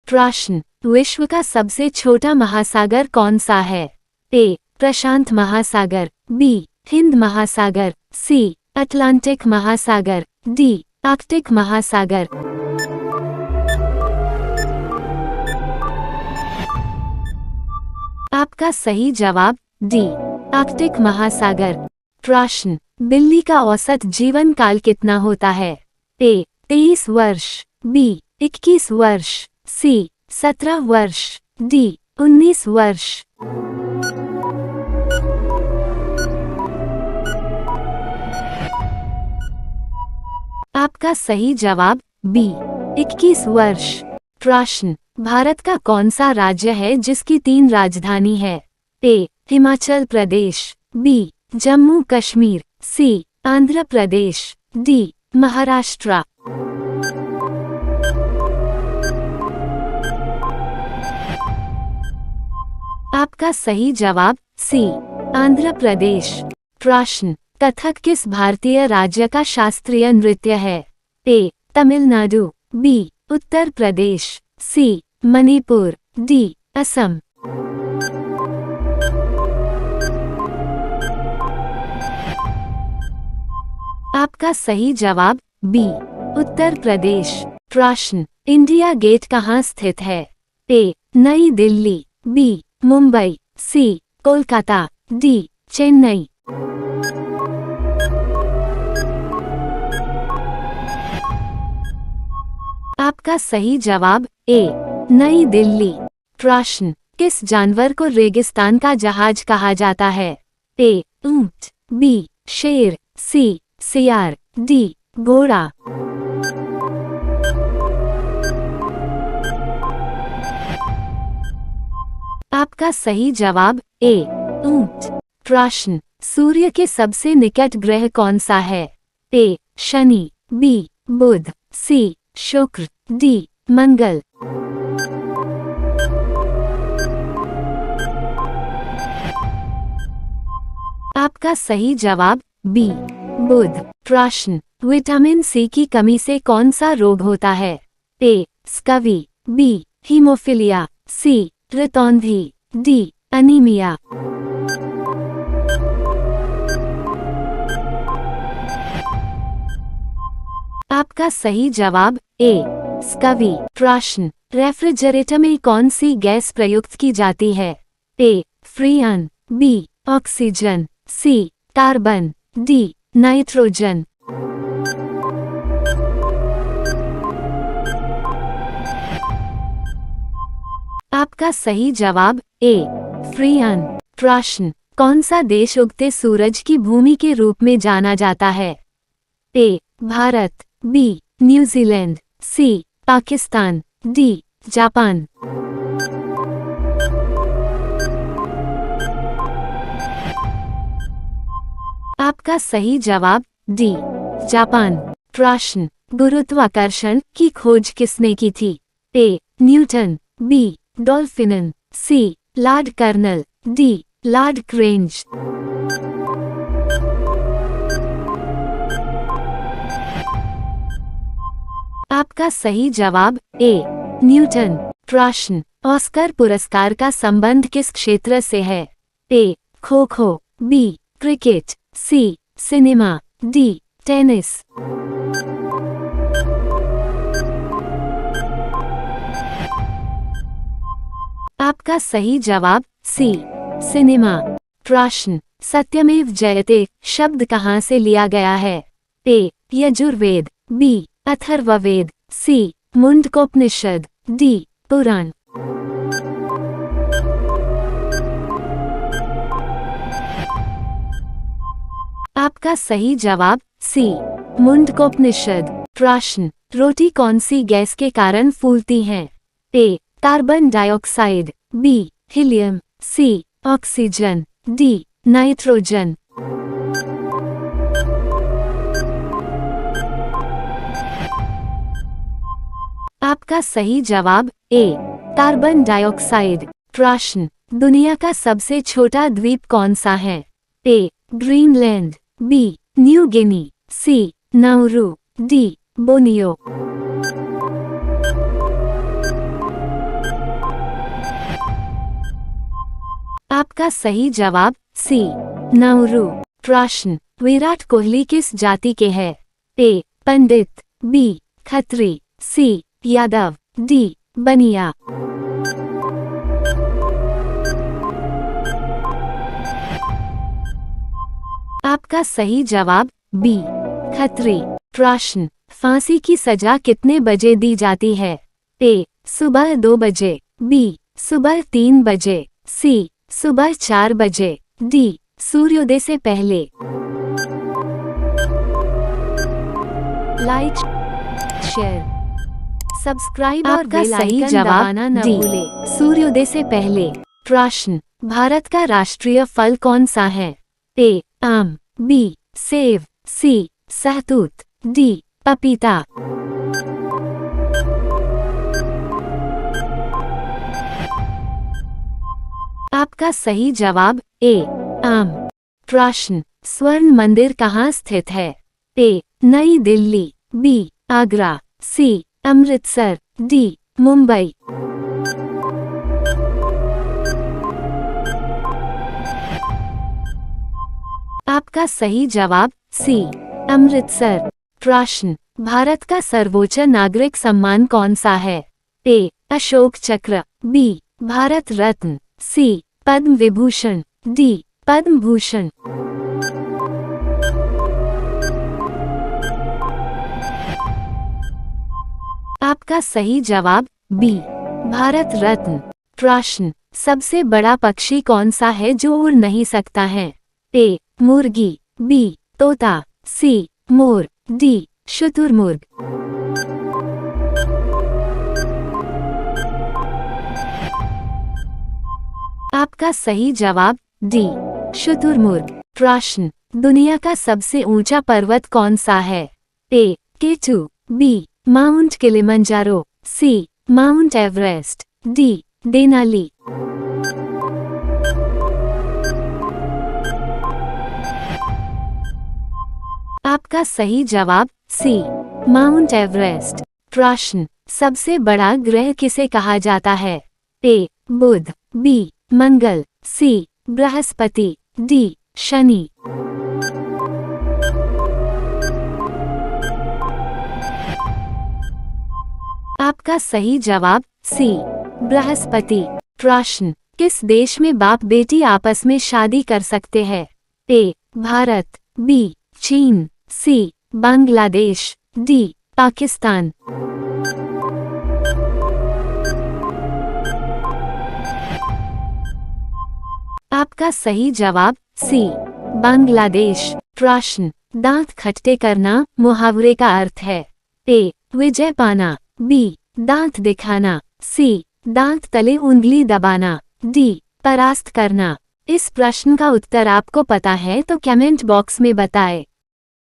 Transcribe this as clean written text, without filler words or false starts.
प्रश्न, विश्व का सबसे छोटा महासागर कौन सा है? ए. प्रशांत महासागर, बी. हिंद महासागर, सी. अटलांटिक महासागर, डी. आर्कटिक महासागर। आपका सही जवाब डी. आर्कटिक महासागर। प्रश्न, बिल्ली का औसत जीवन काल कितना होता है? ए. 23 वर्ष, बी. 21 वर्ष, सी. 17 वर्ष, डी. 19 वर्ष। आपका सही जवाब बी. 21 वर्ष। प्रश्न, भारत का कौन सा राज्य है जिसकी 3 राजधानी है? ए. हिमाचल प्रदेश, बी. जम्मू कश्मीर, सी. आंध्र प्रदेश, डी. महाराष्ट्र। आपका सही जवाब सी. आंध्र प्रदेश। प्रश्न, कथक किस भारतीय राज्य का शास्त्रीय नृत्य है? ए. तमिलनाडु, बी. उत्तर प्रदेश, सी. मणिपुर, डी. असम। आपका सही जवाब बी. उत्तर प्रदेश। प्रश्न, इंडिया गेट कहाँ स्थित है? ए. नई दिल्ली, बी. मुंबई, सी. कोलकाता, डी. चेन्नई। आपका सही जवाब ए. नई दिल्ली। प्रश्न, किस जानवर को रेगिस्तान का जहाज कहा जाता है? ए. ऊंट, बी. शेर, सी. सियार, डी. घोड़ा। आपका सही जवाब ए. ऊंट। प्रश्न, सूर्य के सबसे निकट ग्रह कौन सा है? ए. शनि, बी. बुध, सी. शुक्र, डी. मंगल। आपका सही जवाब बी. बुध। प्रश्न, विटामिन सी की कमी से कौन सा रोग होता है? ए. स्कवी, बी. हीमोफीलिया, सी. ऋतौंधी, डी. अनीमिया। आपका सही जवाब ए. स्कवी। प्रश्न, रेफ्रिजरेटर में कौन सी गैस प्रयुक्त की जाती है? A. Freon, B. Oxygen, C. Carbon, D. Nitrogen. आपका सही जवाब ए. फ्रीयन। प्रश्न, कौन सा देश उगते सूरज की भूमि के रूप में जाना जाता है? ए. भारत, बी. न्यूजीलैंड, सी. पाकिस्तान, डी. जापान। आपका सही जवाब डी. जापान। प्रश्न, गुरुत्वाकर्षण की खोज किसने की थी? ए. Newton, B. डॉल्फिनन, सी. लॉर्ड कर्नल, डी. लॉर्ड क्रेंज। आपका सही जवाब ए. न्यूटन। प्रश्न, ऑस्कर पुरस्कार का संबंध किस क्षेत्र से है? A. Kho kho, B. Cricket, C. Cinema, D. Tennis. आपका सही जवाब सी. सिनेमा। प्रश्न, सत्यमेव जयते शब्द कहाँ से लिया गया है? ए. यजुर्वेद, बी. अथर्ववेद, सी. मुंडकोपनिषद, डी. पुराण। आपका सही जवाब सी. मुंडकोपनिषद। प्रश्न, रोटी कौन सी गैस के कारण फूलती हैं? A. Carbon dioxide, B. Helium, C. Oxygen, D. Nitrogen. आपका सही जवाब ए. Carbon dioxide. प्रश्न, दुनिया का सबसे छोटा द्वीप कौन सा है? A. Greenland, B. New Guinea, C. Nauru, D. Borneo. आपका सही जवाब सी नाउरू। प्रश्न, विराट कोहली किस जाति के हैं? ए पंडित, बी खत्री, सी यादव, डी बनिया। आपका सही जवाब बी खत्री। प्रश्न, फांसी की सजा कितने बजे दी जाती है? ए सुबह 2 बजे, बी सुबह 3 बजे, सी सुबह 4 बजे, डी सूर्योदय से पहले। लाइक, शेयर, सब्सक्राइब और बेल आइकन दबाना न भूलें। सूर्योदय से पहले। प्रश्न, भारत का राष्ट्रीय फल कौन सा है? ए आम, बी सेब, सी सहतूत, डी पपीता। आपका सही जवाब ए आम। प्रश्न, स्वर्ण मंदिर कहाँ स्थित है? ए नई दिल्ली, बी आगरा, सी अमृतसर, डी मुंबई। आपका सही जवाब सी अमृतसर। प्रश्न, भारत का सर्वोच्च नागरिक सम्मान कौन सा है? ए अशोक चक्र, बी भारत रत्न, सी पद्म विभूषण, डी पद्म भूषण। आपका सही जवाब बी भारत रत्न। प्रश्न, सबसे बड़ा पक्षी कौन सा है जो उड़ नहीं सकता है? ए मुर्गी, बी तोता, सी मोर, डी शुतुरमुर्ग। आपका सही जवाब डी शुतुरमुर्ग। प्रश्न, दुनिया का सबसे ऊंचा पर्वत कौन सा है? ए केटू, बी माउंट किलिमंजारो, सी माउंट एवरेस्ट, डी देनाली। आपका सही जवाब सी माउंट एवरेस्ट। प्रश्न, सबसे बड़ा ग्रह किसे कहा जाता है? ए बुध, बी मंगल, सी बृहस्पति, डी शनि। आपका सही जवाब सी बृहस्पति। प्रश्न, किस देश में बाप बेटी आपस में शादी कर सकते हैं? ए भारत, बी चीन, सी बांग्लादेश, डी पाकिस्तान। आपका सही जवाब सी बांग्लादेश। प्रश्न, दांत खट्टे करना मुहावरे का अर्थ है? ए विजय पाना, बी दांत दिखाना, सी दांत तले उंगली दबाना, डी परास्त करना। इस प्रश्न का उत्तर आपको पता है तो कमेंट बॉक्स में बताएं।